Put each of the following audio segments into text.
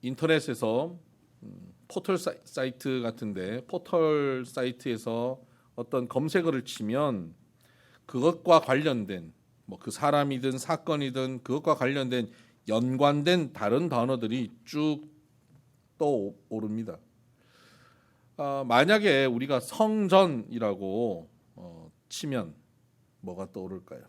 인터넷에서 포털 사이트 같은데 포털 사이트에서 어떤 검색어를 치면 그것과 관련된 뭐 그 사람이든 사건이든 그것과 관련된 연관된 다른 단어들이 쭉 떠오릅니다. 만약에 우리가 성전이라고 치면 뭐가 떠오를까요?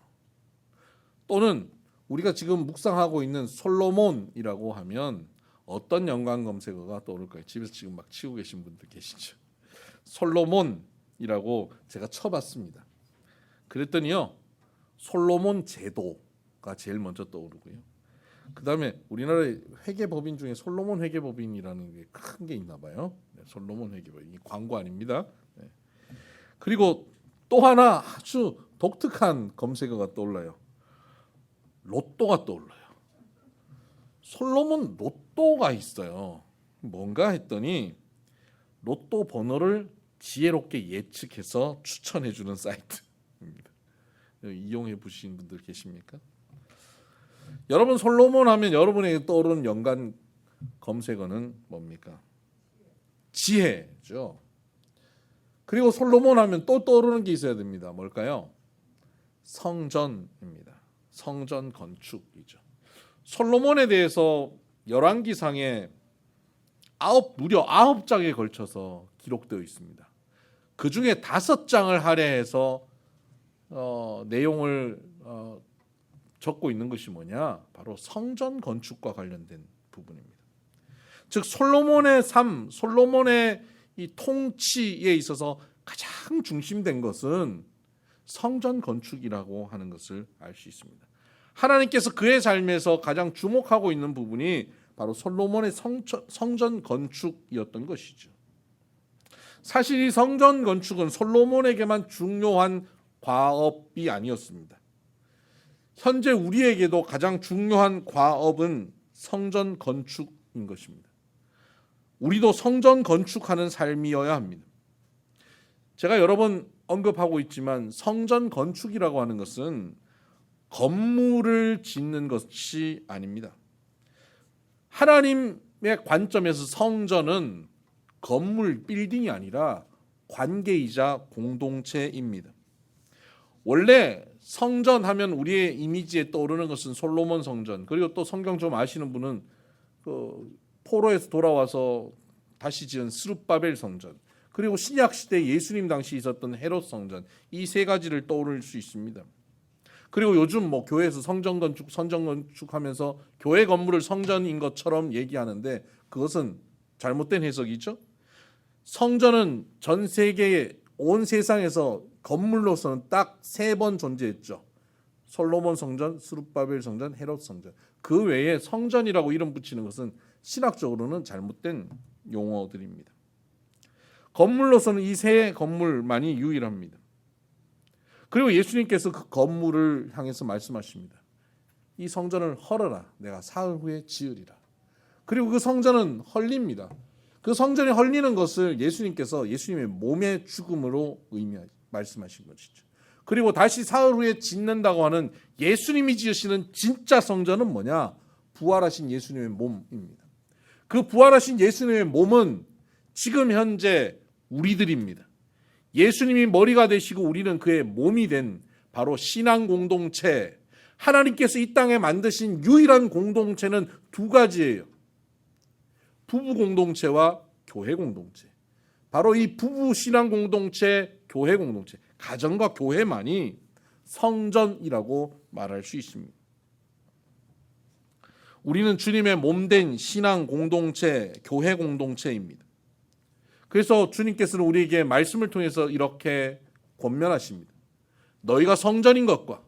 또는 우리가 지금 묵상하고 있는 솔로몬이라고 하면 어떤 연관 검색어가 떠오를까요? 집에서 지금 막 치고 계신 분들 계시죠? 솔로몬이라고 제가 쳐봤습니다. 그랬더니요, 솔로몬 제도가 제일 먼저 떠오르고요. 그 다음에 우리나라의 회계법인 중에 솔로몬 회계법인이라는 게 큰 게 있나 봐요. 네, 솔로몬 회계법인, 광고 아닙니다. 네. 그리고 또 하나 아주 독특한 검색어가 떠올라요. 로또가 떠올라요. 솔로몬 로또가 있어요. 뭔가 했더니 로또 번호를 지혜롭게 예측해서 추천해주는 사이트입니다. 이용해 보신 분들 계십니까? 여러분 솔로몬 하면 여러분에게 떠오르는 연관 검색어는 뭡니까? 지혜죠. 그리고 솔로몬 하면 또 떠오르는 게 있어야 됩니다. 뭘까요? 성전입니다. 성전 건축이죠. 솔로몬에 대해서 열왕기상에 무려 9장에 걸쳐서 기록되어 있습니다. 그 중에 5장을 할애해서 내용을 적고 있는 것이 뭐냐? 바로 성전 건축과 관련된 부분입니다. 즉 솔로몬의 삶, 솔로몬의 이 통치에 있어서 가장 중심된 것은 성전 건축이라고 하는 것을 알 수 있습니다. 하나님께서 그의 삶에서 가장 주목하고 있는 부분이 바로 솔로몬의 성전 건축이었던 것이죠. 사실 이 성전 건축은 솔로몬에게만 중요한 과업이 아니었습니다. 현재 우리에게도 가장 중요한 과업은 성전 건축인 것입니다. 우리도 성전 건축하는 삶이어야 합니다. 제가 여러 번 언급하고 있지만 성전 건축이라고 하는 것은 건물을 짓는 것이 아닙니다. 하나님의 관점에서 성전은 건물, 빌딩이 아니라 관계이자 공동체입니다. 원래 성전 하면 우리의 이미지에 떠오르는 것은 솔로몬 성전, 그리고 또 성경 좀 아시는 분은 포로에서 돌아와서 다시 지은 스룹바벨 성전, 그리고 신약 시대 예수님 당시 있었던 헤롯 성전, 이 세 가지를 떠올릴 수 있습니다. 그리고 요즘 뭐 교회에서 성전 건축하면서 교회 건물을 성전인 것처럼 얘기하는데 그것은 잘못된 해석이죠. 성전은 전 세계의 온 세상에서 건물로서는 딱 3번 존재했죠. 솔로몬 성전, 스룹바벨 성전, 헤롯 성전. 그 외에 성전이라고 이름 붙이는 것은 신학적으로는 잘못된 용어들입니다. 건물로서는 이 세 건물만이 유일합니다. 그리고 예수님께서 그 건물을 향해서 말씀하십니다. 이 성전을 헐어라. 내가 사흘 후에 지으리라. 그리고 그 성전은 헐립니다. 그 성전이 헐리는 것을 예수님께서 예수님의 몸의 죽음으로 말씀하신 것이죠. 그리고 다시 사흘 후에 짓는다고 하는 예수님이 지으시는 진짜 성전은 뭐냐? 부활하신 예수님의 몸입니다. 그 부활하신 예수님의 몸은 지금 현재 우리들입니다. 예수님이 머리가 되시고 우리는 그의 몸이 된 바로 신앙 공동체, 하나님께서 이 땅에 만드신 유일한 공동체는 2가지예요. 부부 공동체와 교회 공동체. 바로 이 부부 신앙 공동체, 교회 공동체, 가정과 교회만이 성전이라고 말할 수 있습니다. 우리는 주님의 몸된 신앙 공동체, 교회 공동체입니다. 그래서 주님께서는 우리에게 말씀을 통해서 이렇게 권면하십니다. 너희가 성전인 것과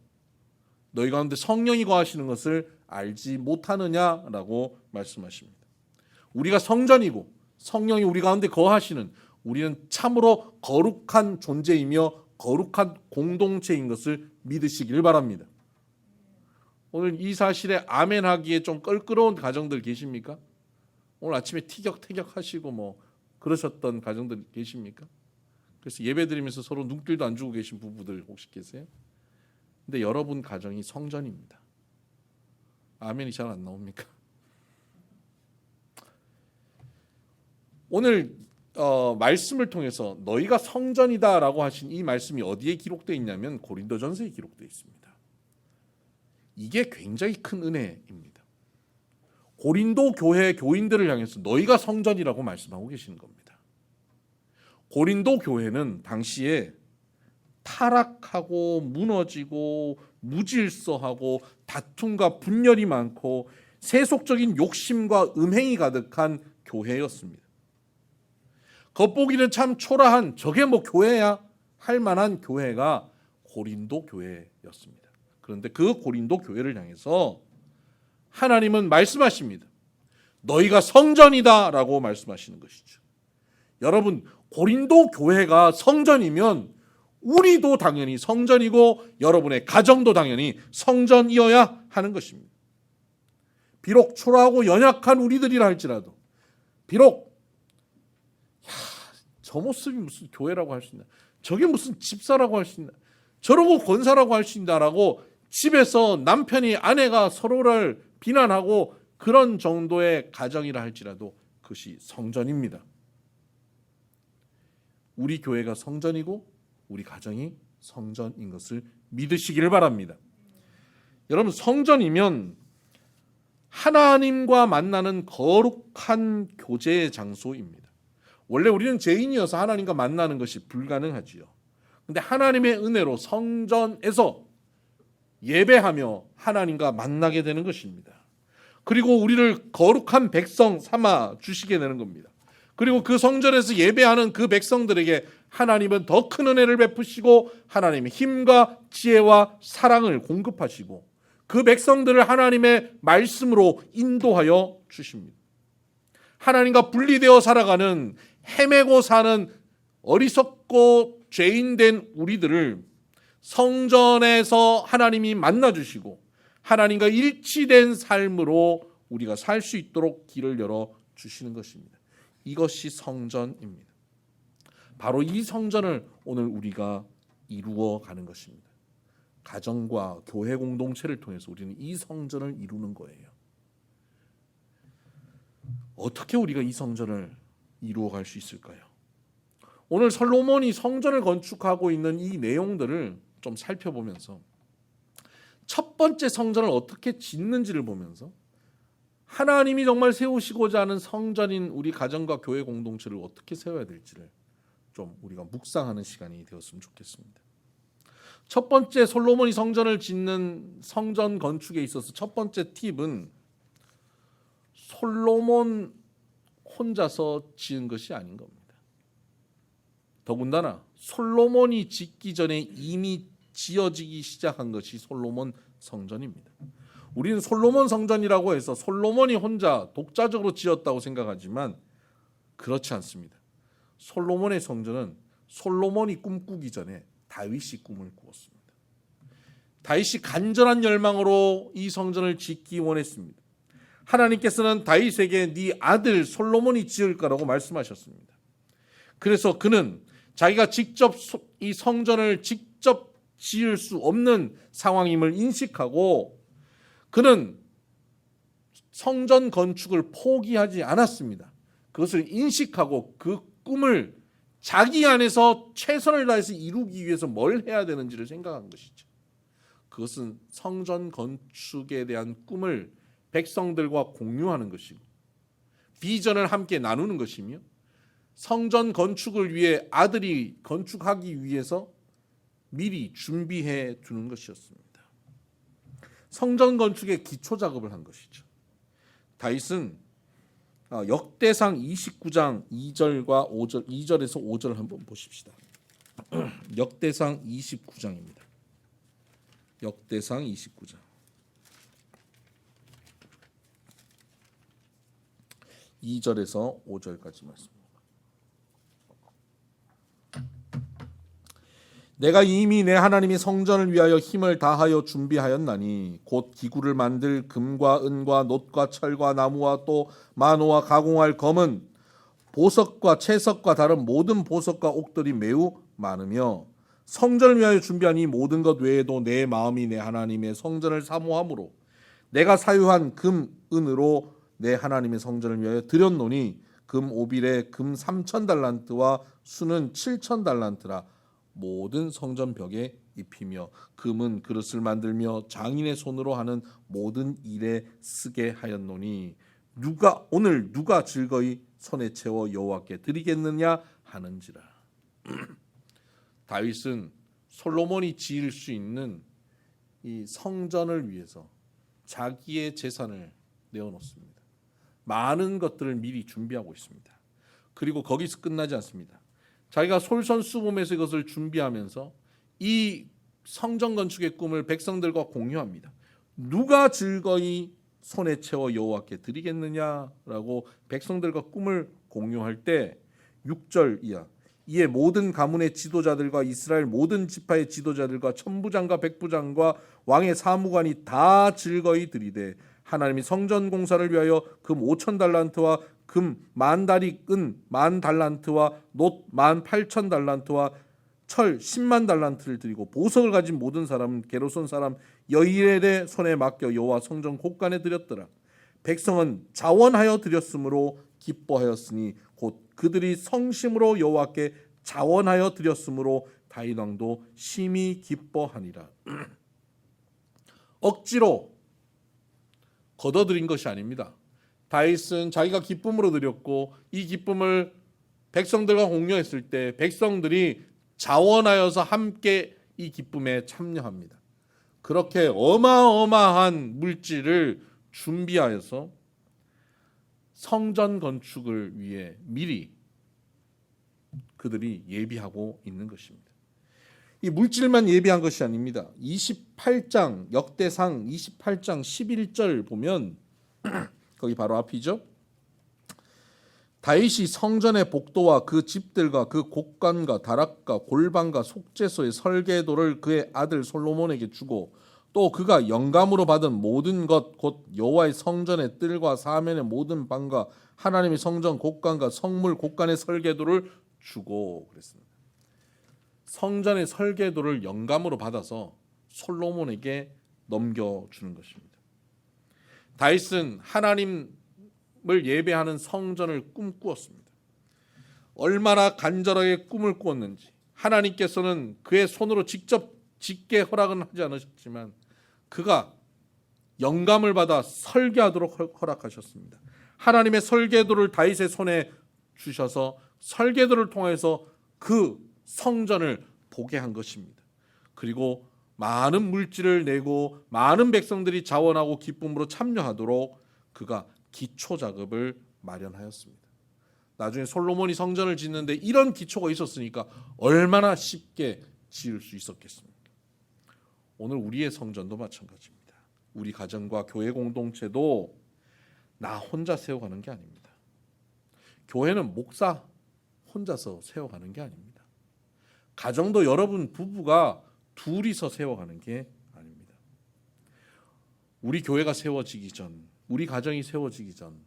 너희 가운데 성령이 거하시는 것을 알지 못하느냐라고 말씀하십니다. 우리가 성전이고 성령이 우리 가운데 거하시는, 우리는 참으로 거룩한 존재이며 거룩한 공동체인 것을 믿으시길 바랍니다. 오늘 이 사실에 아멘 하기에 좀 껄끄러운 가정들 계십니까? 오늘 아침에 티격태격 하시고 뭐 그러셨던 가정들 계십니까? 그래서 예배 드리면서 서로 눈길도 안 주고 계신 부부들 혹시 계세요? 근데 여러분 가정이 성전입니다. 아멘이 잘 안 나옵니까? 오늘 말씀을 통해서 너희가 성전이다라고 하신 이 말씀이 어디에 기록되어 있냐면 고린도전서에 기록되어 있습니다. 이게 굉장히 큰 은혜입니다. 고린도 교회 교인들을 향해서 너희가 성전이라고 말씀하고 계시는 겁니다. 고린도 교회는 당시에 타락하고 무너지고 무질서하고 다툼과 분열이 많고 세속적인 욕심과 음행이 가득한 교회였습니다. 겉보기는 참 초라한 저게 뭐 교회야 할 만한 교회가 고린도 교회였습니다. 그런데 그 고린도 교회를 향해서 하나님은 말씀하십니다. 너희가 성전이다 라고 말씀하시는 것이죠. 여러분, 고린도 교회가 성전이면 우리도 당연히 성전이고 여러분의 가정도 당연히 성전이어야 하는 것입니다. 비록 초라하고 연약한 우리들이라 할지라도, 비록 저 모습이 무슨 교회라고 할 수 있나, 저게 무슨 집사라고 할 수 있나, 저러고 권사라고 할 수 있다라고 집에서 남편이 아내가 서로를 비난하고 그런 정도의 가정이라 할지라도 그것이 성전입니다. 우리 교회가 성전이고 우리 가정이 성전인 것을 믿으시기를 바랍니다. 여러분, 성전이면 하나님과 만나는 거룩한 교제의 장소입니다. 원래 우리는 죄인이어서 하나님과 만나는 것이 불가능하지요. 그런데 하나님의 은혜로 성전에서 예배하며 하나님과 만나게 되는 것입니다. 그리고 우리를 거룩한 백성 삼아 주시게 되는 겁니다. 그리고 그 성전에서 예배하는 그 백성들에게 하나님은 더 큰 은혜를 베푸시고 하나님의 힘과 지혜와 사랑을 공급하시고 그 백성들을 하나님의 말씀으로 인도하여 주십니다. 하나님과 분리되어 살아가는 헤매고 사는 어리석고 죄인된 우리들을 성전에서 하나님이 만나주시고 하나님과 일치된 삶으로 우리가 살 수 있도록 길을 열어주시는 것입니다. 이것이 성전입니다. 바로 이 성전을 오늘 우리가 이루어가는 것입니다. 가정과 교회 공동체를 통해서 우리는 이 성전을 이루는 거예요. 어떻게 우리가 이 성전을 이루어갈 수 있을까요? 오늘 솔로몬이 성전을 건축하고 있는 이 내용들을 좀 살펴보면서 첫 번째 성전을 어떻게 짓는지를 보면서 하나님이 정말 세우시고자 하는 성전인 우리 가정과 교회 공동체를 어떻게 세워야 될지를 좀 우리가 묵상하는 시간이 되었으면 좋겠습니다. 첫 번째 솔로몬이 성전을 짓는 성전 건축에 있어서 첫 번째 팁은 솔로몬 혼자서 지은 것이 아닌 겁니다. 더군다나 솔로몬이 짓기 전에 이미 지어지기 시작한 것이 솔로몬 성전입니다. 우리는 솔로몬 성전이라고 해서 솔로몬이 혼자 독자적으로 지었다고 생각하지만 그렇지 않습니다. 솔로몬의 성전은 솔로몬이 꿈꾸기 전에 다윗이 꿈을 꾸었습니다. 다윗이 간절한 열망으로 이 성전을 짓기 원했습니다. 하나님께서는 다윗에게 네 아들 솔로몬이 지을 거라고 말씀하셨습니다. 그래서 그는 자기가 직접 이 성전을 직접 지을 수 없는 상황임을 인식하고 그는 성전 건축을 포기하지 않았습니다. 그것을 인식하고 그 꿈을 자기 안에서 최선을 다해서 이루기 위해서 뭘 해야 되는지를 생각한 것이죠. 그것은 성전 건축에 대한 꿈을 백성들과 공유하는 것이고 비전을 함께 나누는 것이며 성전 건축을 위해 아들이 건축하기 위해서 미리 준비해 두는 것이었습니다. 성전 건축의 기초 작업을 한 것이죠. 다윗은 역대상 29장 2절과 5절, 2절에서 5절을 한번 보십시다. 역대상 29장입니다. 역대상 29장 2절에서 5절까지 말씀입니다. 내가 이미 내 하나님의 성전을 위하여 힘을 다하여 준비하였나니 곧 기구를 만들 금과 은과 놋과 철과 나무와 또 만호와 가공할 검은 보석과 채석과 다른 모든 보석과 옥들이 매우 많으며 성전을 위하여 준비한 이 모든 것 외에도 내 마음이 내 하나님의 성전을 사모함으로 내가 사유한 금, 은으로 내 하나님의 성전을 위하여 드렸노니 금 오빌에 금 3,000달란트와 수는 7,000달란트라 모든 성전 벽에 입히며 금은 그릇을 만들며 장인의 손으로 하는 모든 일에 쓰게 하였노니 오늘 누가 즐거이 손에 채워 여호와께 드리겠느냐 하는지라. 다윗은 솔로몬이 지을 수 있는 이 성전을 위해서 자기의 재산을 내어놓습니다. 많은 것들을 미리 준비하고 있습니다. 그리고 거기서 끝나지 않습니다. 자기가 솔선수범해서 이것을 준비하면서 이 성전 건축의 꿈을 백성들과 공유합니다. 누가 즐거이 손에 채워 여호와께 드리겠느냐라고 백성들과 꿈을 공유할 때 6절 이하 이에 모든 가문의 지도자들과 이스라엘 모든 지파의 지도자들과 천부장과 백부장과 왕의 사무관이 다 즐거이 드리되 하나님이 성전 공사를 위하여 금 5,000달란트와 금 10,000다리 은 10,000달란트와 놋 18,000달란트와 철 100,000달란트를 드리고 보석을 가진 모든 사람은 게르손 사람 여히엘의 손에 맡겨 여호와 성전 곳간에 드렸더라. 백성은 자원하여 드렸으므로 기뻐하였으니 곧 그들이 성심으로 여호와께 자원하여 드렸으므로 다윗 왕도 심히 기뻐하니라. 억지로 거둬들인 것이 아닙니다. 다윗은 자기가 기쁨으로 드렸고 이 기쁨을 백성들과 공유했을 때 백성들이 자원하여서 함께 이 기쁨에 참여합니다. 그렇게 어마어마한 물질을 준비하여서 성전 건축을 위해 미리 그들이 예비하고 있는 것입니다. 이 물질만 예비한 것이 아닙니다. 28장 역대상 28장 11절 보면 거기 바로 앞이죠. 다윗이 성전의 복도와 그 집들과 그 곡간과 다락과 골방과 속죄소의 설계도를 그의 아들 솔로몬에게 주고 또 그가 영감으로 받은 모든 것 곧 여호와의 성전의 뜰과 사면의 모든 방과 하나님의 성전 곡간과 성물 곡간의 설계도를 주고 그랬습니다. 성전의 설계도를 영감으로 받아서 솔로몬에게 넘겨주는 것입니다. 다윗은 하나님을 예배하는 성전을 꿈꾸었습니다. 얼마나 간절하게 꿈을 꾸었는지 하나님께서는 그의 손으로 직접 짓게 허락은 하지 않으셨지만 그가 영감을 받아 설계하도록 허락하셨습니다. 하나님의 설계도를 다윗의 손에 주셔서 설계도를 통해서 그 성전을 보게 한 것입니다. 그리고 많은 물질을 내고 많은 백성들이 자원하고 기쁨으로 참여하도록 그가 기초 작업을 마련하였습니다. 나중에 솔로몬이 성전을 짓는데 이런 기초가 있었으니까 얼마나 쉽게 지을 수 있었겠습니까? 오늘 우리의 성전도 마찬가지입니다. 우리 가정과 교회 공동체도 나 혼자 세워가는 게 아닙니다. 교회는 목사 혼자서 세워가는 게 아닙니다. 가정도 여러분 부부가 둘이서 세워가는 게 아닙니다. 우리 교회가 세워지기 전, 우리 가정이 세워지기 전,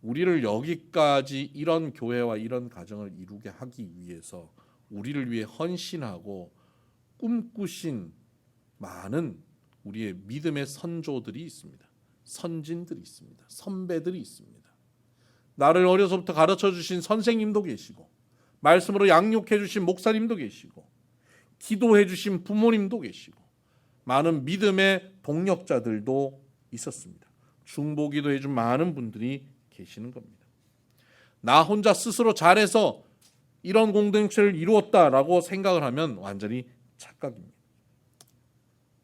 우리를 여기까지 이런 교회와 이런 가정을 이루게 하기 위해서 우리를 위해 헌신하고 꿈꾸신 많은 우리의 믿음의 선조들이 있습니다. 선진들이 있습니다. 선배들이 있습니다. 나를 어려서부터 가르쳐 주신 선생님도 계시고 말씀으로 양육해 주신 목사님도 계시고 기도해 주신 부모님도 계시고 많은 믿음의 동력자들도 있었습니다. 중보기도 해준 많은 분들이 계시는 겁니다. 나 혼자 스스로 잘해서 이런 공동체를 이루었다라고 생각을 하면 완전히 착각입니다.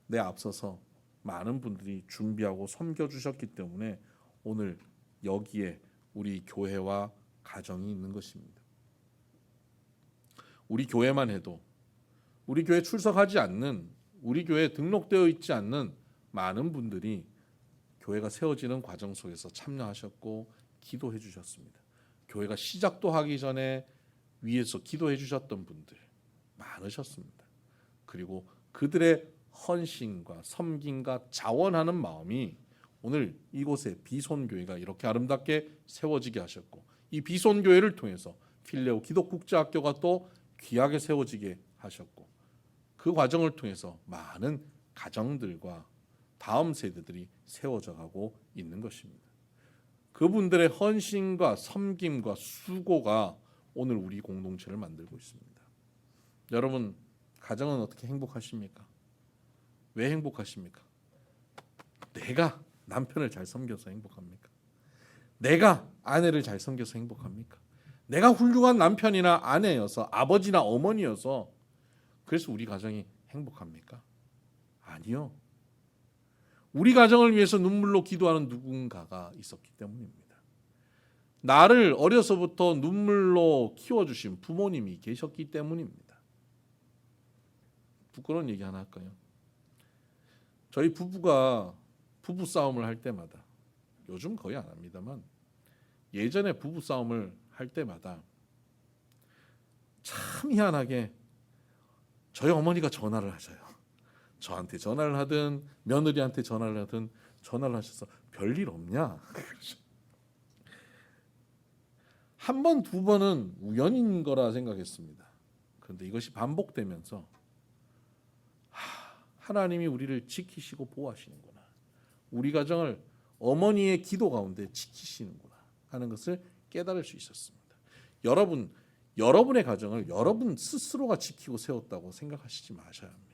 내 앞서서 많은 분들이 준비하고 섬겨주셨기 때문에 오늘 여기에 우리 교회와 가정이 있는 것입니다. 우리 교회만 해도 우리 교회 출석하지 않는 우리 교회에 등록되어 있지 않는 많은 분들이 교회가 세워지는 과정 속에서 참여하셨고 기도해 주셨습니다. 교회가 시작도 하기 전에 위에서 기도해 주셨던 분들 많으셨습니다. 그리고 그들의 헌신과 섬김과 자원하는 마음이 오늘 이곳에 비손교회가 이렇게 아름답게 세워지게 하셨고 이 비손교회를 통해서 필레오 기독국제학교가 또 귀하게 세워지게 하셨고 그 과정을 통해서 많은 가정들과 다음 세대들이 세워져 가고 있는 것입니다. 그분들의 헌신과 섬김과 수고가 오늘 우리 공동체를 만들고 있습니다. 여러분, 가정은 어떻게 행복하십니까? 왜 행복하십니까? 내가 남편을 잘 섬겨서 행복합니까? 내가 아내를 잘 섬겨서 행복합니까? 내가 훌륭한 남편이나 아내여서, 아버지나 어머니여서 그래서 우리 가정이 행복합니까? 아니요. 우리 가정을 위해서 눈물로 기도하는 누군가가 있었기 때문입니다. 나를 어려서부터 눈물로 키워주신 부모님이 계셨기 때문입니다. 부끄러운 얘기 하나 할까요? 저희 부부가 부부 싸움을 할 때마다, 요즘 거의 안 합니다만 예전에 부부 싸움을 할 때마다 참 희한하게 저희 어머니가 전화를 하셔요. 저한테 전화를 하든 며느리한테 전화를 하든 전화를 하셔서 별일 없냐? 한 번, 두 번은 우연인 거라 생각했습니다. 그런데 이것이 반복되면서 하나님이 우리를 지키시고 보호하시는구나. 우리 가정을 어머니의 기도 가운데 지키시는구나 하는 것을 깨달을 수 있었습니다. 여러분의 가정을 여러분 스스로가 지키고 세웠다고 생각하시지 마셔야 합니다.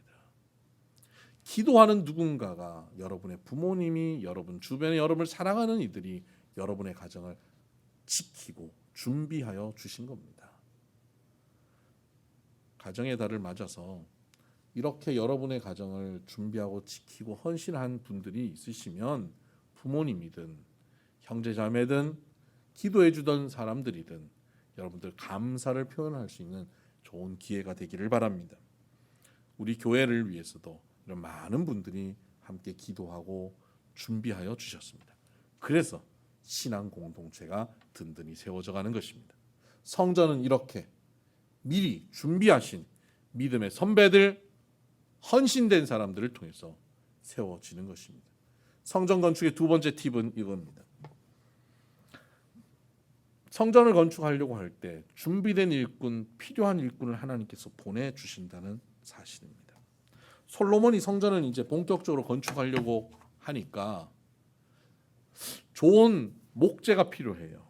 기도하는 누군가가, 여러분의 부모님이, 여러분 주변에 여러분을 사랑하는 이들이 여러분의 가정을 지키고 준비하여 주신 겁니다. 가정의 달을 맞아서 이렇게 여러분의 가정을 준비하고 지키고 헌신한 분들이 있으시면, 부모님이든 형제자매든 기도해 주던 사람들이든 여러분들 감사를 표현할 수 있는 좋은 기회가 되기를 바랍니다. 우리 교회를 위해서도 이런 많은 분들이 함께 기도하고 준비하여 주셨습니다. 그래서 신앙 공동체가 든든히 세워져 가는 것입니다. 성전은 이렇게 미리 준비하신 믿음의 선배들, 헌신된 사람들을 통해서 세워지는 것입니다. 성전 건축의 두 번째 팁은 이겁니다. 성전을 건축하려고 할 때 준비된 일꾼, 필요한 일꾼을 하나님께서 보내주신다는 사실입니다. 솔로몬이 성전을 이제 본격적으로 건축하려고 하니까 좋은 목재가 필요해요.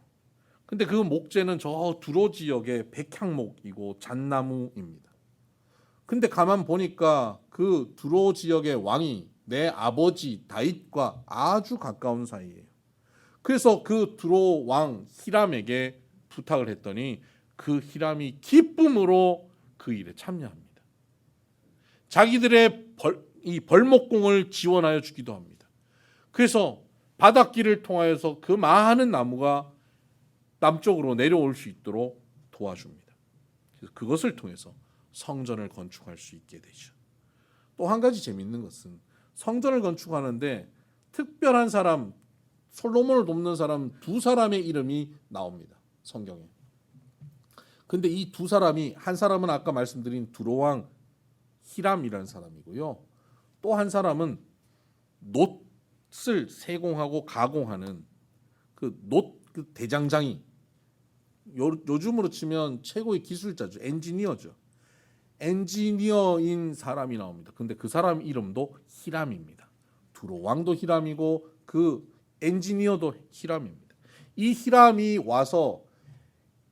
근데 그 목재는 저 두로 지역의 백향목이고 잣나무입니다. 근데 가만 보니까 그 두로 지역의 왕이 내 아버지 다윗과 아주 가까운 사이예요. 그래서 그 두로 왕 히람에게 부탁을 했더니 그 히람이 기쁨으로 그 일에 참여합니다. 자기들의 이 벌목공을 지원하여 주기도 합니다. 그래서 바닷길을 통하여서 그 많은 나무가 남쪽으로 내려올 수 있도록 도와줍니다. 그래서 그것을 통해서 성전을 건축할 수 있게 되죠. 또 한 가지 재미있는 것은 성전을 건축하는데 특별한 사람, 솔로몬을 돕는 사람 두 사람의 이름이 나옵니다. 성경에. 근데 이 두 사람이, 한 사람은 아까 말씀드린 두로왕 히람이라는 사람이고요. 또 한 사람은 놋을 세공하고 가공하는 그 대장장이, 요즘으로 치면 최고의 기술자죠. 엔지니어죠. 엔지니어인 사람이 나옵니다. 근데 그 사람 이름도 히람입니다. 두로 왕도 히람이고 그 엔지니어도 히람입니다. 이 히람이 와서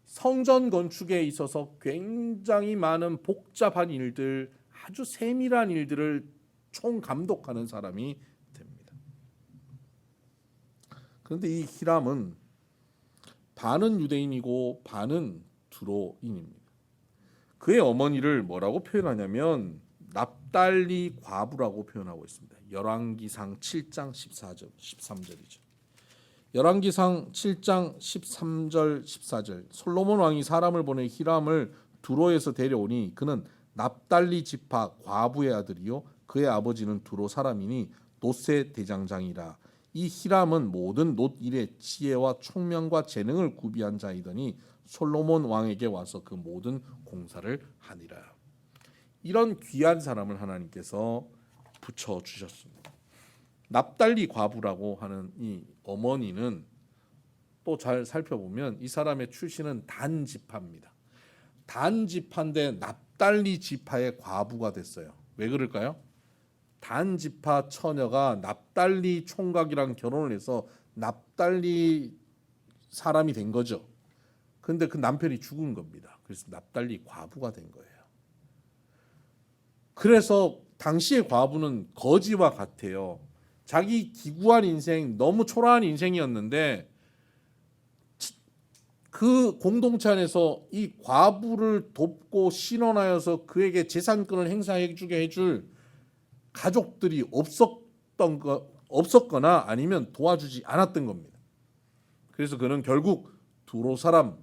성전 건축에 있어서 굉장히 많은 복잡한 일들, 아주 세밀한 일들을 총 감독하는 사람이 됩니다. 그런데 이 히람은 반은 유대인이고 반은 두로인입니다. 그의 어머니를 뭐라고 표현하냐면 납달리 과부라고 표현하고 있습니다. 열왕기상 7장 14절, 13절이죠. 열왕기상 7장 13절, 14절. 솔로몬 왕이 사람을 보내 히람을 두로에서 데려오니 그는 납달리 지파 과부의 아들이요 그의 아버지는 두로 사람이니 놋의 대장장이라. 이 히람은 모든 놋 일의 지혜와 총명과 재능을 구비한 자이더니 솔로몬 왕에게 와서 그 모든 공사를 하니라. 이런 귀한 사람을 하나님께서 붙여 주셨습니다. 납달리 과부라고 하는 이 어머니는 또 잘 살펴보면 이 사람의 출신은 단 지파입니다. 단 지파인데 납달리 지파의 과부가 됐어요. 왜 그럴까요? 단 지파 처녀가 납달리 총각이랑 결혼을 해서 납달리 사람이 된 거죠. 근데 그 남편이 죽은 겁니다. 그래서 납달리 과부가 된 거예요. 그래서 당시의 과부는 거지와 같아요. 자기 기구한 인생, 너무 초라한 인생이었는데 그 공동체 안에서 이 과부를 돕고 신원하여서 그에게 재산권을 행사해주게 해줄 가족들이 없었거나 아니면 도와주지 않았던 겁니다. 그래서 그는 결국 두로 사람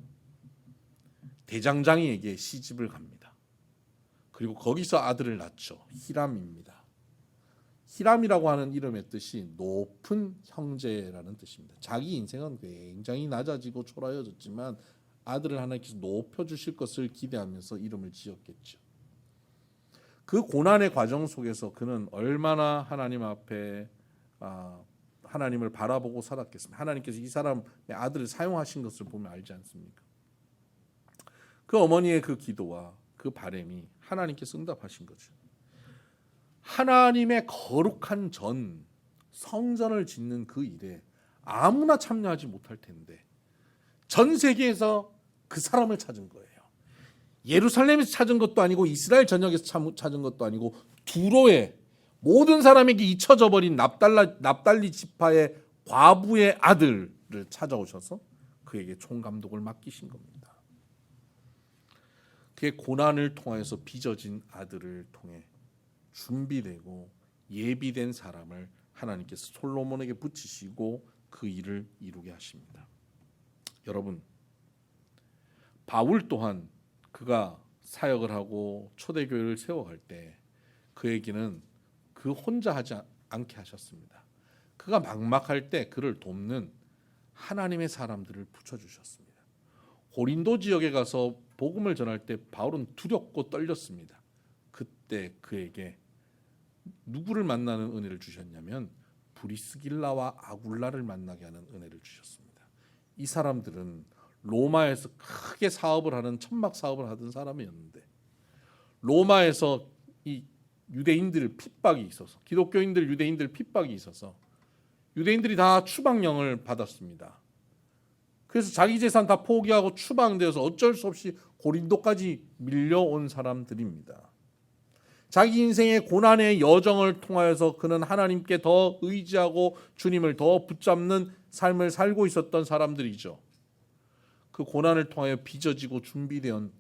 대장장이에게 시집을 갑니다. 그리고 거기서 아들을 낳죠. 히람입니다. 히람이라고 하는 이름의 뜻이 높은 형제라는 뜻입니다. 자기 인생은 굉장히 낮아지고 초라해졌지만 아들을 하나님께서 높여주실 것을 기대하면서 이름을 지었겠죠. 그 고난의 과정 속에서 그는 얼마나 하나님 앞에 하나님을 바라보고 살았겠습니까? 하나님께서 이 사람의 아들을 사용하신 것을 보면 알지 않습니까? 그 어머니의 그 기도와 그 바람이 하나님께서 응답하신 거죠. 하나님의 거룩한 전 성전을 짓는 그 일에 아무나 참여하지 못할 텐데 전 세계에서 그 사람을 찾은 거예요. 예루살렘에서 찾은 것도 아니고 이스라엘 전역에서 찾은 것도 아니고 두로의 모든 사람에게 잊혀져 버린 납달리 지파의 과부의 아들을 찾아오셔서 그에게 총감독을 맡기신 겁니다. 그의 고난을 통하여서 빚어진 아들을 통해 준비되고 예비된 사람을 하나님께서 솔로몬에게 붙이시고 그 일을 이루게 하십니다. 여러분, 바울 또한 그가 사역을 하고 초대교회를 세워갈 때 그에게는 그 혼자 하지 않게 하셨습니다. 그가 막막할 때 그를 돕는 하나님의 사람들을 붙여주셨습니다. 고린도 지역에 가서 복음을 전할 때 바울은 두렵고 떨렸습니다. 그때 그에게 누구를 만나는 은혜를 주셨냐면 브리스길라와 아굴라를 만나게 하는 은혜를 주셨습니다. 이 사람들은 로마에서 크게 사업을 하는 천막 사업을 하던 사람이었는데 로마에서 이 유대인들 핍박이 있어서 기독교인들 유대인들 핍박이 있어서 유대인들이 다 추방령을 받았습니다. 그래서 자기 재산 다 포기하고 추방되어서 어쩔 수 없이 고린도까지 밀려온 사람들입니다. 자기 인생의 고난의 여정을 통하여서 그는 하나님께 더 의지하고 주님을 더 붙잡는 삶을 살고 있었던 사람들이죠. 그 고난을 통하여 빚어지고 준비되어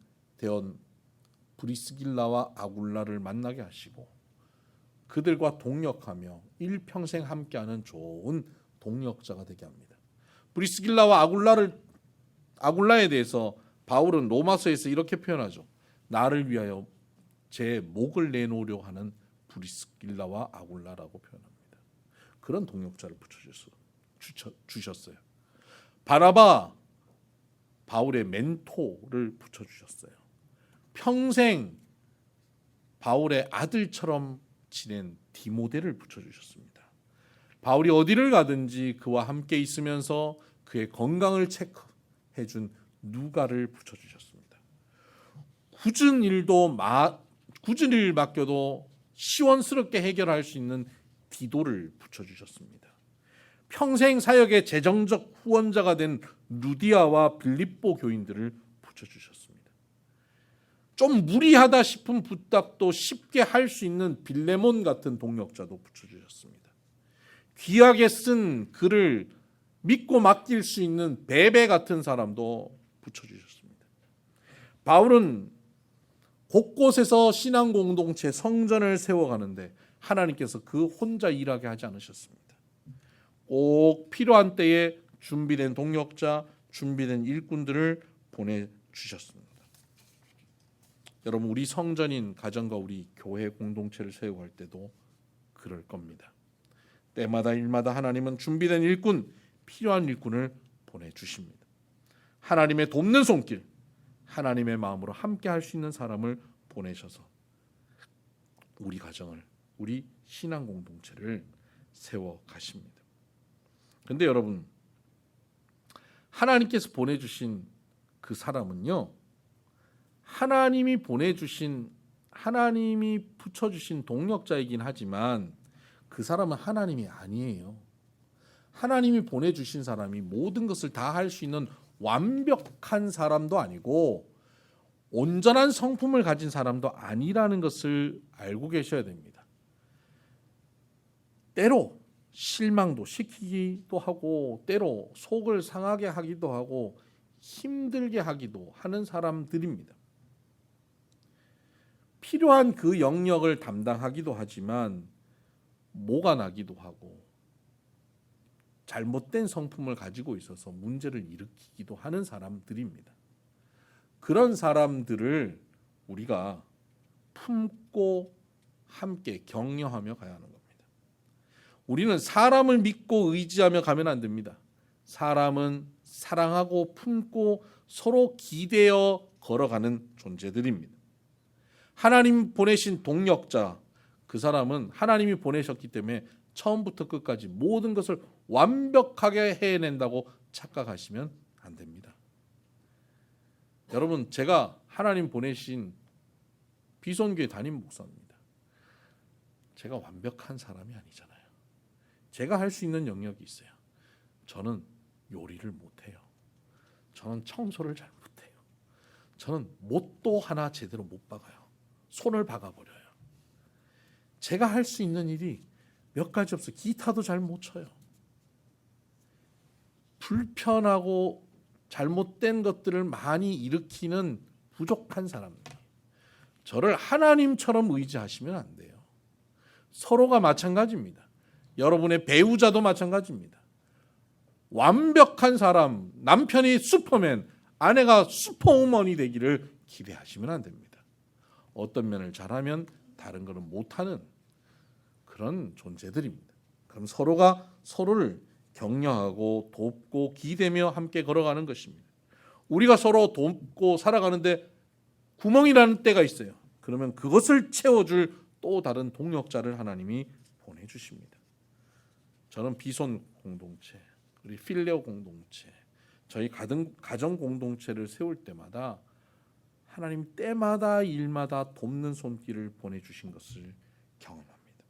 브리스길라와 아굴라를 만나게 하시고 그들과 동역하며 일평생 함께하는 좋은 동역자가 되게 합니다. 브리스길라와 아굴라에 대해서 바울은 로마서에서 이렇게 표현하죠. 나를 위하여 제 목을 내놓으려 하는 브리스길라와 아굴라라고 표현합니다. 그런 동역자를 붙여주셨어요. 바나바 바울의 멘토를 붙여주셨어요. 평생 바울의 아들처럼 지낸 디모데를 붙여주셨습니다. 바울이 어디를 가든지 그와 함께 있으면서 그의 건강을 체크해준 누가를 붙여주셨습니다. 굳은 일 맡겨도 시원스럽게 해결할 수 있는 디도를 붙여주셨습니다. 평생 사역의 재정적 후원자가 된 루디아와 빌립보 교인들을 붙여주셨습니다. 좀 무리하다 싶은 부탁도 쉽게 할 수 있는 빌레몬 같은 동역자도 붙여주셨습니다. 귀하게 쓴 글을 믿고 맡길 수 있는 베베 같은 사람도 붙여주셨습니다. 바울은 곳곳에서 신앙 공동체 성전을 세워가는데 하나님께서 그 혼자 일하게 하지 않으셨습니다. 꼭 필요한 때에 준비된 동역자, 준비된 일꾼들을 보내주셨습니다. 여러분, 우리 성전인 가정과 우리 교회 공동체를 세워갈 때도 그럴 겁니다. 때마다 일마다 하나님은 준비된 일꾼, 필요한 일꾼을 보내주십니다. 하나님의 돕는 손길, 하나님의 마음으로 함께 할 수 있는 사람을 보내셔서 우리 가정을, 우리 신앙 공동체를 세워 가십니다. 그런데 여러분, 하나님께서 보내주신 그 사람은요, 하나님이 붙여주신 동역자이긴 하지만 그 사람은 하나님이 아니에요. 하나님이 보내주신 사람이 모든 것을 다 할 수 있는 완벽한 사람도 아니고 온전한 성품을 가진 사람도 아니라는 것을 알고 계셔야 됩니다. 때로 실망도 시키기도 하고 때로 속을 상하게 하기도 하고 힘들게 하기도 하는 사람들입니다. 필요한 그 영역을 담당하기도 하지만 모가 나기도 하고 잘못된 성품을 가지고 있어서 문제를 일으키기도 하는 사람들입니다. 그런 사람들을 우리가 품고 함께 격려하며 가야 하는 겁니다. 우리는 사람을 믿고 의지하며 가면 안 됩니다. 사람은 사랑하고 품고 서로 기대어 걸어가는 존재들입니다. 하나님 보내신 동력자, 그 사람은 하나님이 보내셨기 때문에 처음부터 끝까지 모든 것을 완벽하게 해낸다고 착각하시면 안 됩니다. 여러분, 제가 하나님 보내신 비선교회 담임 목사입니다. 제가 완벽한 사람이 아니잖아요. 제가 할 수 있는 영역이 있어요. 저는 요리를 못해요. 저는 청소를 잘 못해요. 저는 못도 하나 제대로 못 박아요. 손을 박아버려요. 제가 할 수 있는 일이 몇 가지 없어요. 기타도 잘 못 쳐요. 불편하고 잘못된 것들을 많이 일으키는 부족한 사람들. 저를 하나님처럼 의지하시면 안 돼요. 서로가 마찬가지입니다. 여러분의 배우자도 마찬가지입니다. 완벽한 사람, 남편이 슈퍼맨, 아내가 슈퍼우먼이 되기를 기대하시면 안 됩니다. 어떤 면을 잘하면 다른 거는 못하는 그런 존재들입니다. 그럼 서로가 서로를 격려하고 돕고 기대며 함께 걸어가는 것입니다. 우리가 서로 돕고 살아가는데 구멍이 나는 때가 있어요. 그러면 그것을 채워줄 또 다른 동력자를 하나님이 보내주십니다. 저는 비손 공동체, 우리 필레오 공동체, 저희 가정 공동체를 세울 때마다 하나님 때마다 일마다 돕는 손길을 보내주신 것을 경험합니다.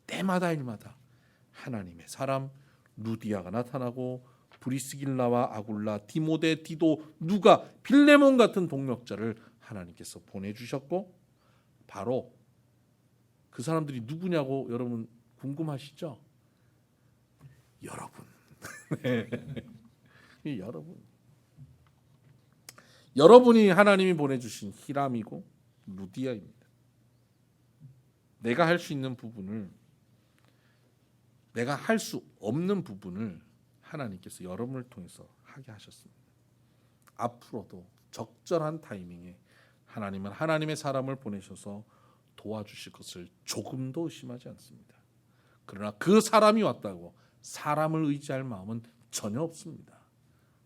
때마다 일마다 하나님의 사람 루디아가 나타나고 브리스길라와 아굴라, 디모데, 디도, 누가, 빌레몬 같은 동력자를 하나님께서 보내주셨고 바로 그 사람들이 누구냐고 여러분 궁금하시죠? 여러분. 네. 여러분이 하나님이 보내주신 히람이고 루디아입니다. 내가 할 수 있는 부분을, 내가 할 수 없는 부분을 하나님께서 여러분을 통해서 하게 하셨습니다. 앞으로도 적절한 타이밍에 하나님은 하나님의 사람을 보내셔서 도와주실 것을 조금도 의심하지 않습니다. 그러나 그 사람이 왔다고 사람을 의지할 마음은 전혀 없습니다.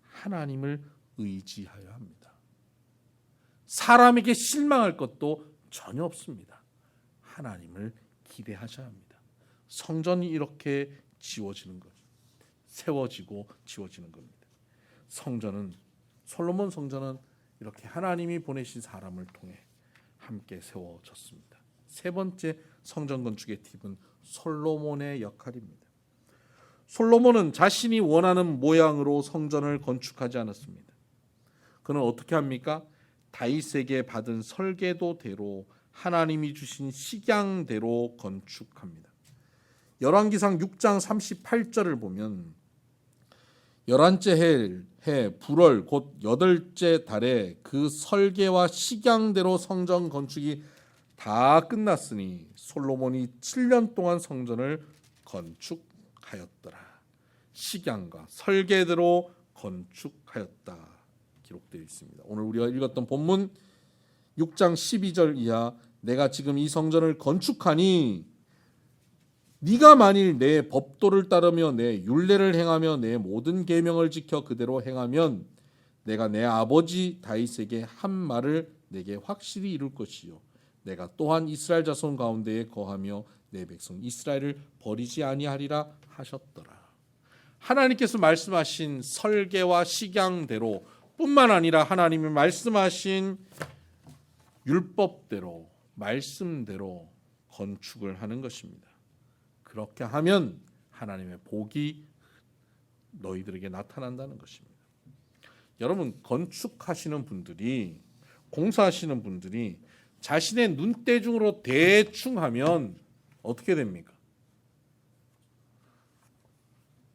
하나님을 의지하여야 합니다. 사람에게 실망할 것도 전혀 없습니다. 하나님을 기대하셔야 합니다. 성전이 이렇게 지워지는 거죠. 세워지고 지워지는 겁니다. 성전은, 솔로몬 성전은 이렇게 하나님이 보내신 사람을 통해 함께 세워졌습니다. 세 번째 성전 건축의 팁은 솔로몬의 역할입니다. 솔로몬은 자신이 원하는 모양으로 성전을 건축하지 않았습니다. 그는 어떻게 합니까? 다윗에게 받은 설계도대로 하나님이 주신 식양대로 건축합니다. 열왕기상 6장 38절을 보면 11째 해 불월 곧 8째 달에 그 설계와 식양대로 성전 건축이 다 끝났으니 솔로몬이 7년 동안 성전을 건축하였더라. 식양과 설계대로 건축하였다 기록되어 있습니다. 오늘 우리가 읽었던 본문 6장 12절 이하, 내가 지금 이 성전을 건축하니 네가 만일 내 법도를 따르며 내 율례를 행하며 내 모든 계명을 지켜 그대로 행하면 내가 내 아버지 다윗에게 한 말을 내게 확실히 이룰 것이요 내가 또한 이스라엘 자손 가운데에 거하며 내 백성 이스라엘을 버리지 아니하리라 하셨더라. 하나님께서 말씀하신 설계와 식양대로 뿐만 아니라 하나님이 말씀하신 율법대로, 말씀대로 건축을 하는 것입니다. 그렇게 하면 하나님의 복이 너희들에게 나타난다는 것입니다. 여러분, 건축하시는 분들이, 공사하시는 분들이 자신의 눈대중으로 대충 하면 어떻게 됩니까?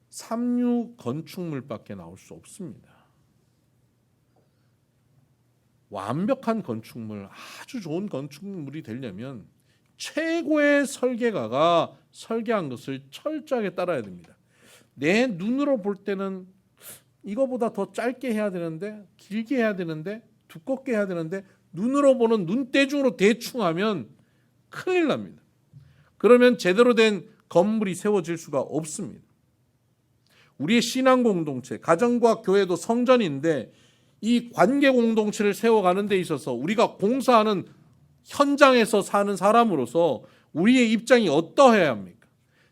삼류 건축물밖에 나올 수 없습니다. 완벽한 건축물, 아주 좋은 건축물이 되려면 최고의 설계가가 설계한 것을 철저하게 따라야 됩니다. 내 눈으로 볼 때는 이거보다 더 짧게 해야 되는데, 길게 해야 되는데, 두껍게 해야 되는데, 눈으로 보는 눈대중으로 대충 하면 큰일 납니다. 그러면 제대로 된 건물이 세워질 수가 없습니다. 우리의 신앙 공동체, 가정과 교회도 성전인데 이 관계 공동체를 세워가는 데 있어서 우리가 공사하는 현장에서 사는 사람으로서 우리의 입장이 어떠해야 합니까?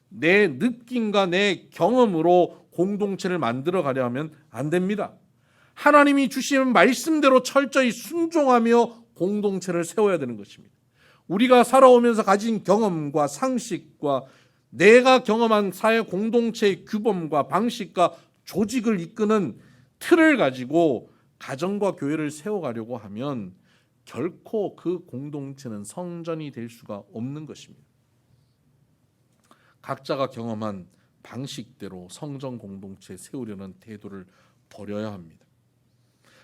내 느낌과 내 경험으로 공동체를 만들어 가려 하면 안 됩니다. 하나님이 주시는 말씀대로 철저히 순종하며 공동체를 세워야 되는 것입니다. 우리가 살아오면서 가진 경험과 상식과 내가 경험한 사회 공동체의 규범과 방식과 조직을 이끄는 틀을 가지고 가정과 교회를 세워가려고 하면 결코 그 공동체는 성전이 될 수가 없는 것입니다. 각자가 경험한 방식대로 성전 공동체 세우려는 태도를 버려야 합니다.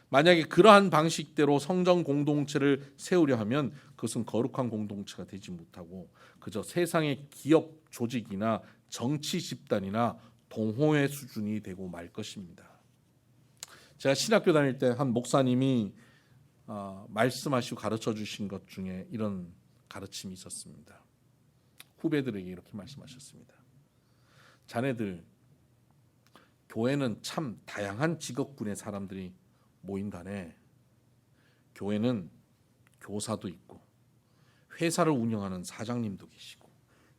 만약에 그러한 방식대로 성전 공동체를 세우려 하면 그것은 거룩한 공동체가 되지 못하고 그저 세상의 기업 조직이나 정치 집단이나 동호회 수준이 되고 말 것입니다. 제가 신학교 다닐 때 한 목사님이 말씀하시고 가르쳐 주신 것 중에 이런 가르침이 있었습니다. 후배들에게 이렇게 말씀하셨습니다. 자네들, 교회는 참 다양한 직업군의 사람들이 모인다네. 교회는 교사도 있고 회사를 운영하는 사장님도 계시고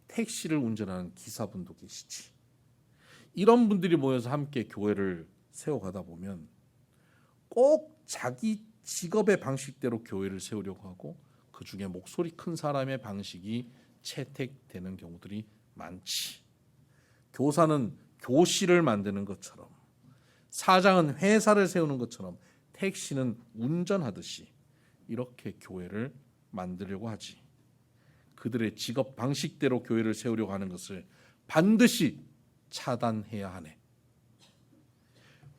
택시를 운전하는 기사분도 계시지. 이런 분들이 모여서 함께 교회를 세워가다 보면 꼭 자기 직업의 방식대로 교회를 세우려고 하고 그 중에 목소리 큰 사람의 방식이 채택되는 경우들이 많지. 교사는 교실을 만드는 것처럼, 사장은 회사를 세우는 것처럼, 택시는 운전하듯이 이렇게 교회를 만들려고 하지. 그들의 직업 방식대로 교회를 세우려고 하는 것을 반드시 차단해야 하네.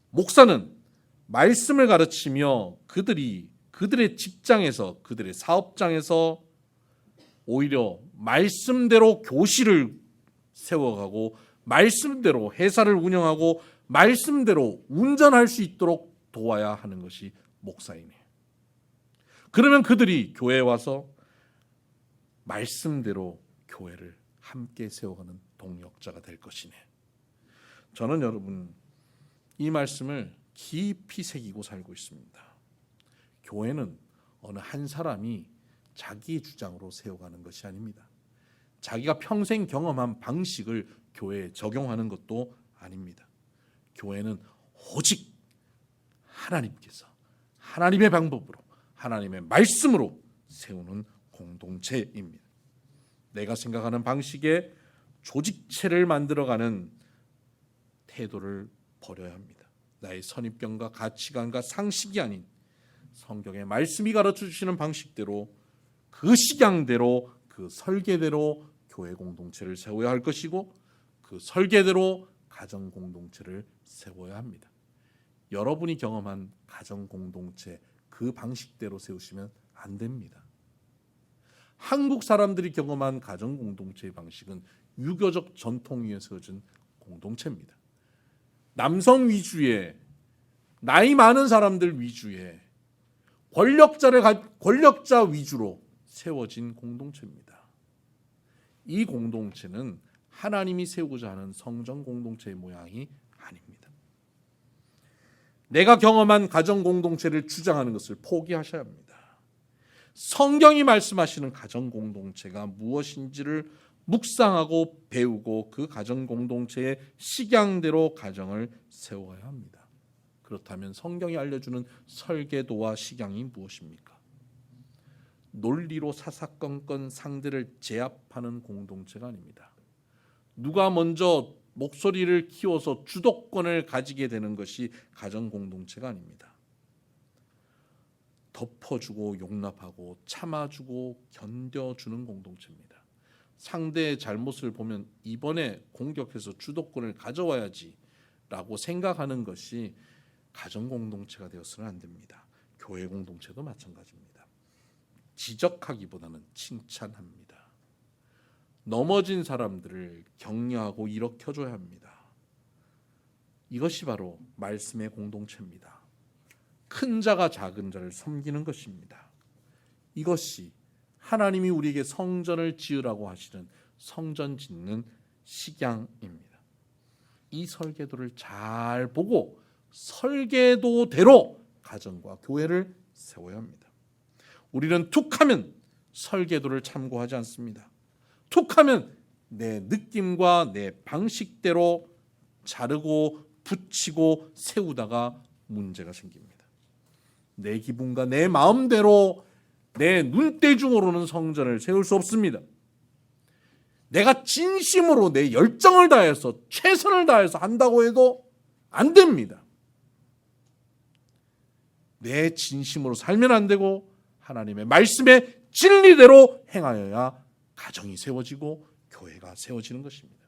목사는 말씀을 가르치며 그들의 직장에서, 그들의 사업장에서 오히려 말씀대로 교실을 세워가고 말씀대로 회사를 운영하고 말씀대로 운전할 수 있도록 도와야 하는 것이 목사이네. 그러면 그들이 교회에 와서 말씀대로 교회를 함께 세워가는 동력자가 될 것이네. 저는 여러분 이 말씀을 깊이 새기고 살고 있습니다. 교회는 어느 한 사람이 자기의 주장으로 세워가는 것이 아닙니다. 자기가 평생 경험한 방식을 교회에 적용하는 것도 아닙니다. 교회는 오직 하나님께서 하나님의 방법으로 하나님의 말씀으로 세우는 공동체입니다. 내가 생각하는 방식의 조직체를 만들어가는 태도를 버려야 합니다. 나의 선입견과 가치관과 상식이 아닌 성경의 말씀이 가르쳐 주시는 방식대로 그 식양대로 그 설계대로 교회 공동체를 세워야 할 것이고 그 설계대로 가정 공동체를 세워야 합니다. 여러분이 경험한 가정 공동체 그 방식대로 세우시면 안 됩니다. 한국 사람들이 경험한 가정 공동체의 방식은 유교적 전통 위에 세워진 공동체입니다. 남성 위주의, 나이 많은 사람들 위주의, 권력자 위주로 세워진 공동체입니다. 이 공동체는 하나님이 세우고자 하는 성전 공동체의 모양이 아닙니다. 내가 경험한 가정 공동체를 주장하는 것을 포기하셔야 합니다. 성경이 말씀하시는 가정 공동체가 무엇인지를 묵상하고 배우고 그 가정 공동체의 식양대로 가정을 세워야 합니다. 그렇다면 성경이 알려주는 설계도와 식양이 무엇입니까? 논리로 사사건건 상대를 제압하는 공동체가 아닙니다. 누가 먼저 목소리를 키워서 주도권을 가지게 되는 것이 가정 공동체가 아닙니다. 덮어주고 용납하고 참아주고 견뎌주는 공동체입니다. 상대의 잘못을 보면 이번에 공격해서 주도권을 가져와야지 라고 생각하는 것이 가정 공동체가 되어서는 안 됩니다. 교회 공동체도 마찬가지입니다. 지적하기보다는 칭찬합니다. 넘어진 사람들을 격려하고 일으켜줘야 합니다. 이것이 바로 말씀의 공동체입니다. 큰 자가 작은 자를 섬기는 것입니다. 이것이 하나님이 우리에게 성전을 지으라고 하시는 성전 짓는 식양입니다. 이 설계도를 잘 보고 설계도대로 가정과 교회를 세워야 합니다. 우리는 툭하면 설계도를 참고하지 않습니다. 툭하면 내 느낌과 내 방식대로 자르고 붙이고 세우다가 문제가 생깁니다. 내 기분과 내 마음대로 내 눈대중으로는 성전을 세울 수 없습니다. 내가 진심으로 내 열정을 다해서 최선을 다해서 한다고 해도 안 됩니다. 내 진심으로 살면 안 되고 하나님의 말씀의 진리대로 행하여야 가정이 세워지고 교회가 세워지는 것입니다.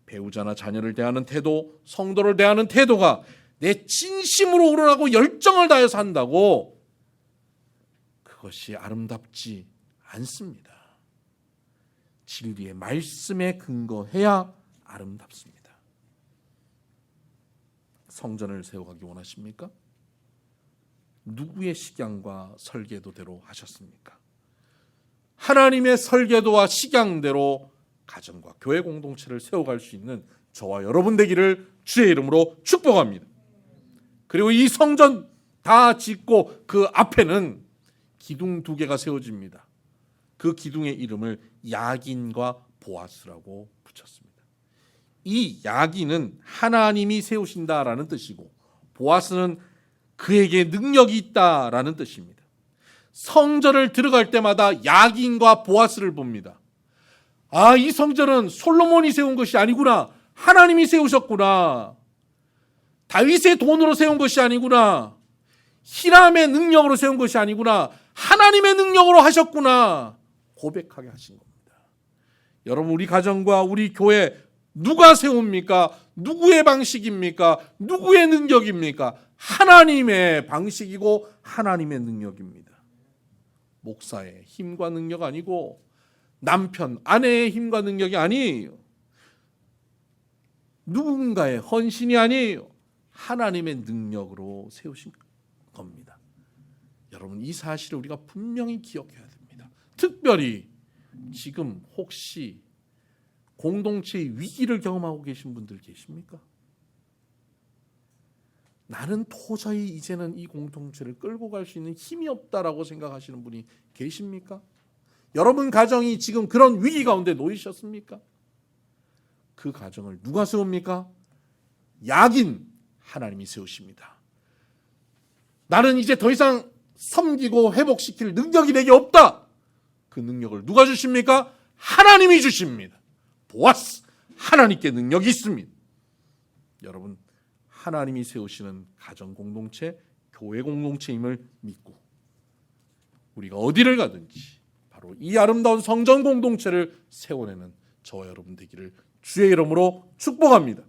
배우자나 자녀를 대하는 태도, 성도를 대하는 태도가 내 진심으로 우러나고 열정을 다해서 한다고 그것이 아름답지 않습니다. 진리의 말씀에 근거해야 아름답습니다. 성전을 세워가기 원하십니까? 누구의 식양과 설계도대로 하셨습니까? 하나님의 설계도와 식양대로 가정과 교회 공동체를 세워갈 수 있는 저와 여러분 되기를 주의 이름으로 축복합니다. 그리고 이 성전 다 짓고 그 앞에는 기둥 2개가 세워집니다. 그 기둥의 이름을 야긴과 보아스라고 붙였습니다. 이 야긴은 하나님이 세우신다라는 뜻이고 보아스는 그에게 능력이 있다라는 뜻입니다. 성전을 들어갈 때마다 야긴과 보아스를 봅니다. 아, 이 성전은 솔로몬이 세운 것이 아니구나. 하나님이 세우셨구나. 다윗의 돈으로 세운 것이 아니구나. 히람의 능력으로 세운 것이 아니구나. 하나님의 능력으로 하셨구나. 고백하게 하신 겁니다. 여러분, 우리 가정과 우리 교회 누가 세웁니까? 누구의 방식입니까? 누구의 능력입니까? 하나님의 방식이고 하나님의 능력입니다. 목사의 힘과 능력 아니고 남편, 아내의 힘과 능력이 아니에요. 누군가의 헌신이 아니에요. 하나님의 능력으로 세우신 겁니다. 여러분, 이 사실을 우리가 분명히 기억해야 됩니다. 특별히 지금 혹시 공동체의 위기를 경험하고 계신 분들 계십니까? 나는 도저히 이제는 이 공동체를 끌고 갈 수 있는 힘이 없다라고 생각하시는 분이 계십니까? 여러분 가정이 지금 그런 위기 가운데 놓이셨습니까? 그 가정을 누가 세웁니까? 야긴 하나님이 세우십니다. 나는 이제 더 이상 섬기고 회복시킬 능력이 내게 없다. 그 능력을 누가 주십니까? 하나님이 주십니다. 보아스, 하나님께 능력이 있습니다. 여러분, 하나님이 세우시는 가정 공동체, 교회 공동체임을 믿고 우리가 어디를 가든지 바로 이 아름다운 성전 공동체를 세워내는 저와 여러분 되기를 주의 이름으로 축복합니다.